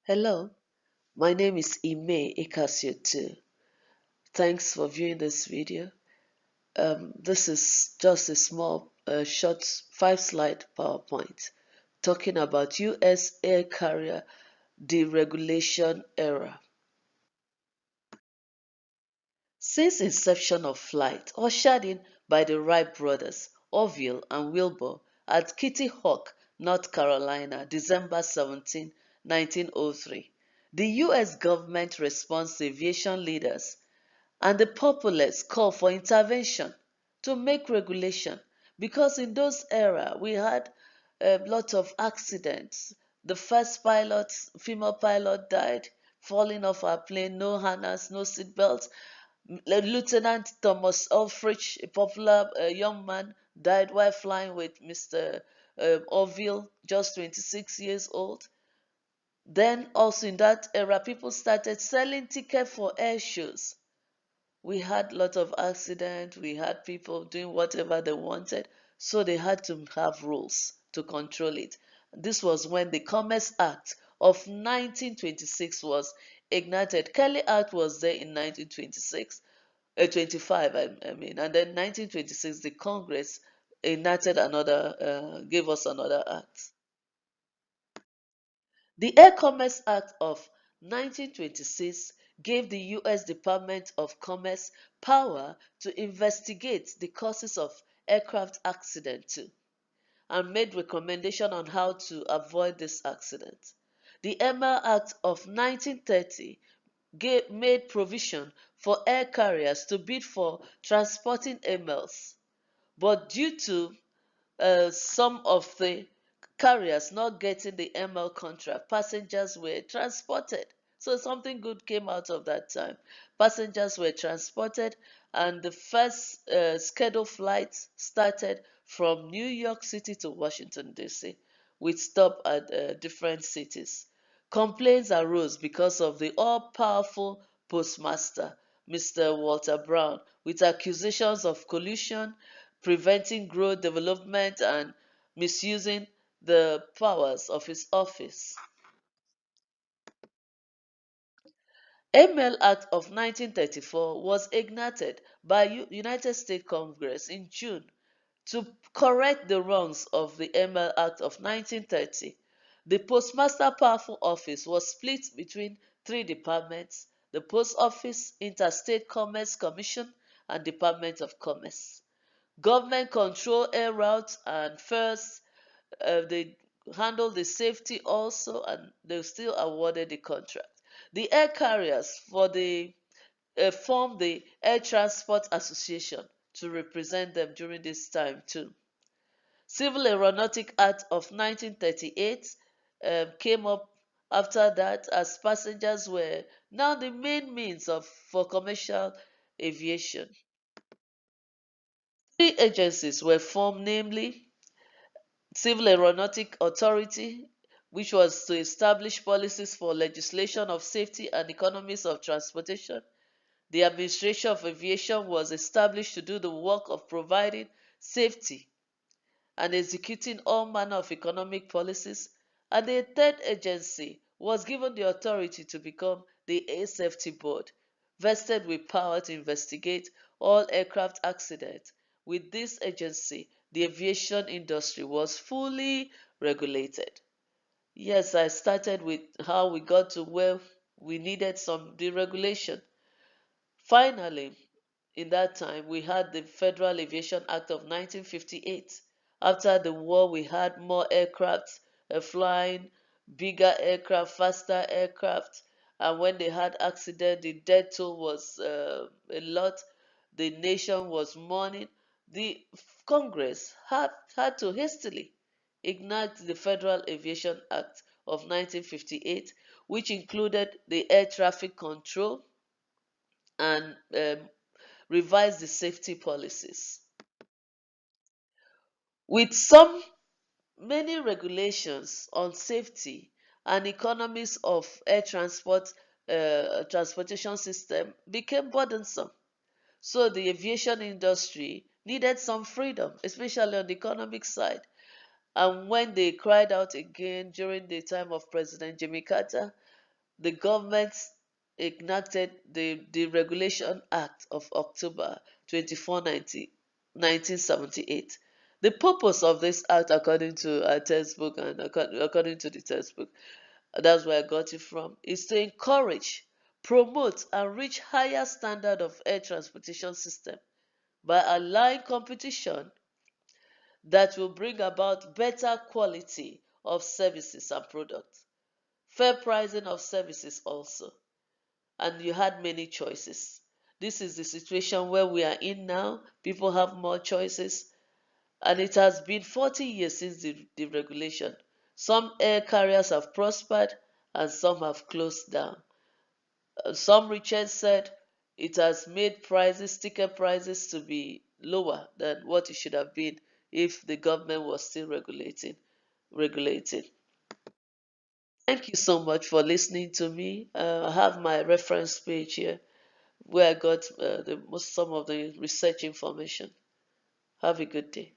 Hello, my name is Ime Ikasiotu. Thanks for viewing this video. This is just a small, short 5-slide PowerPoint talking about U.S. air carrier deregulation era. Since inception of flight, ushered in by the Wright brothers, Orville and Wilbur, at Kitty Hawk, North Carolina, December 17, 1903, the U.S. government responds to aviation leaders and the populace call for intervention to make regulation, because in those era we had a lot of accidents. The first pilot, female pilot, died falling off our plane, no harness, no seatbelt. Lieutenant Thomas Ulfrich, a popular young man, died while flying with Mr. Orville, just 26 years old. Then also in that era, people started selling tickets for air shows. We had a lot of accidents. We had people doing whatever they wanted. So they had to have rules to control it. This was when the Commerce Act of 1926 was ignited. Kelly Act was there in 1926, 25, I mean. And then 1926, the Congress enacted gave us another act. The Air Commerce Act of 1926 gave the U.S. Department of Commerce power to investigate the causes of aircraft accidents too, and made recommendations on how to avoid this accident. The AIR Act of 1930 made provision for air carriers to bid for transporting emails, but due to some of the carriers not getting the ML contract, passengers were transported. So something good came out of that time. Passengers were transported, and the first scheduled flights started from New York City to Washington, D.C., with stop at different cities. Complaints arose because of the all-powerful postmaster, Mr. Walter Brown, with accusations of collusion, preventing growth, development, and misusing the powers of his office. AML Act of 1934 was enacted by United States Congress in June to correct the wrongs of the AML Act of 1930. The Postmaster Powerful Office was split between three departments: the Post Office, Interstate Commerce Commission, and Department of Commerce. Government control air routes, and first they handled the safety also, and they still awarded the contract. The air carriers formed the Air Transport Association to represent them during this time too. Civil Aeronautic Act of 1938 came up after that, as passengers were now the main means for commercial aviation. Three agencies were formed, namely Civil Aeronautic Authority, which was to establish policies for legislation of safety and economies of transportation. The Administration of Aviation was established to do the work of providing safety and executing all manner of economic policies. And the third agency was given the authority to become the Air Safety Board, vested with power to investigate all aircraft accidents. With this agency, the aviation industry was fully regulated. Yes, I started with how we got to where we needed some deregulation. Finally, in that time, we had the Federal Aviation Act of 1958. After the war, we had more aircraft flying, bigger aircraft, faster aircraft, and when they had accident, the death toll was a lot. The nation was mourning. The Congress had to hastily ignite the Federal Aviation Act of 1958, which included the air traffic control and revise the safety policies. With many regulations on safety and economies of air transportation system became burdensome. So the aviation industry needed some freedom, especially on the economic side. And when they cried out again during the time of President Jimmy Carter, the government enacted the Deregulation Act of October 24, 1978. The purpose of this act, according to our textbook and according to the textbook, that's where I got it from, is to encourage, promote, and reach higher standard of air transportation system by allowing competition that will bring about better quality of services and products, fair pricing of services also, and you had many choices. This is the situation where we are in now. People have more choices, and it has been 40 years since the regulation. Some air carriers have prospered and some have closed down. Some research said it has made prices, ticket prices, to be lower than what it should have been if the government was still regulating. Thank you so much for listening to me. I have my reference page here where I got some of the research information. Have a good day.